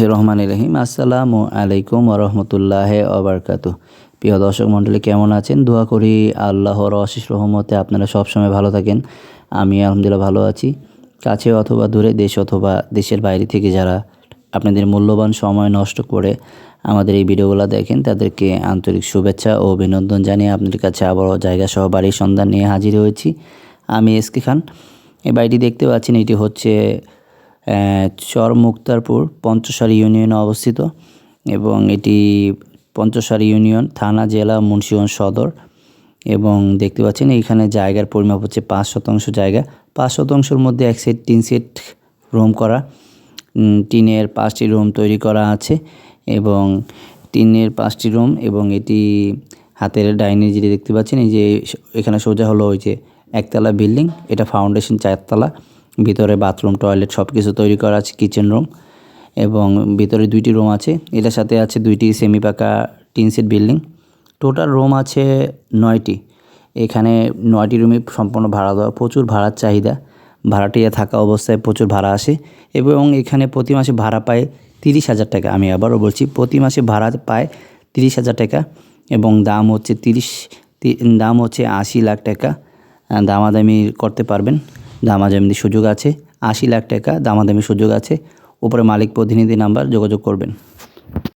বিসমিল্লাহির রহমানির রহিম। আসসালামু আলাইকুম ওয়া রাহমাতুল্লাহি ওয়া বারাকাতুহু। প্রিয় দর্শক মণ্ডলী, কেমন আছেন? দোয়া করি আল্লাহর অশেষ রহমতে আপনারা সবসময় ভালো থাকেন। আমি আলহামদুলিল্লাহ ভালো আছি। কাছে অথবা দূরে, দেশ অথবা দেশের বাইরে থেকে যারা আপনাদের মূল্যবান সময় নষ্ট করে আমাদের এই ভিডিওগুলো দেখেন, তাদেরকে আন্তরিক শুভেচ্ছা ও অভিনন্দন জানিয়ে আপনাদের কাছে আবারও জায়গা সহ বাড়ির সন্ধান নিয়ে হাজির হয়েছি। আমি এসকে খান। এই বাড়িটি দেখতে পাচ্ছেন, এটি হচ্ছে চর মুক্তারপুর পঞ্চসারি ইউনিয়নে অবস্থিত এবং এটি পঞ্চসারি ইউনিয়ন, থানা, জেলা মুন্সিগঞ্জ সদর। এবং দেখতে পাচ্ছেন এইখানে জায়গার পরিমাপ হচ্ছে 5 শতাংশ জায়গা। 5 শতাংশের মধ্যে এক সেট 3 সেট রুম করা, টিনের 5টি রুম তৈরি করা আছে এবং টিনের 5টি রুম। এবং এটি হাতের ডাইনিং যেটি দেখতে পাচ্ছেন, এই যে এখানে সোজা হলো ওই যে একতলা বিল্ডিং, এটা ফাউন্ডেশন 4 তলা। ভিতরে বাথরুম, টয়লেট সব কিছু তৈরি করা আছে, কিচেন রুম এবং ভিতরে 2টি রুম আছে। এটার সাথে আছে 2টি সেমি পাকা tin set building. Total room আছে 9টি। এখানে 9টি রুমই সম্পূর্ণ ভাড়া দেওয়া। প্রচুর ভাড়ার চাহিদা, ভাড়াটিয়া থাকা অবস্থায় প্রচুর ভাড়া আসে এবং এখানে প্রতি মাসে ভাড়া পায় 30,000 টাকা। আমি আবারও বলছি, প্রতি মাসে ভাড়া পায় 30,000 টাকা এবং দাম হচ্ছে 80 লাখ টাকা। দামাদামি করতে পারবেন, দামাদামির সুযোগ আছে। 80 লাখ টাকা দামাদামির সুযোগ আছে। উপরে মালিক প্রতিনিধি নাম্বার, যোগাযোগ করবেন।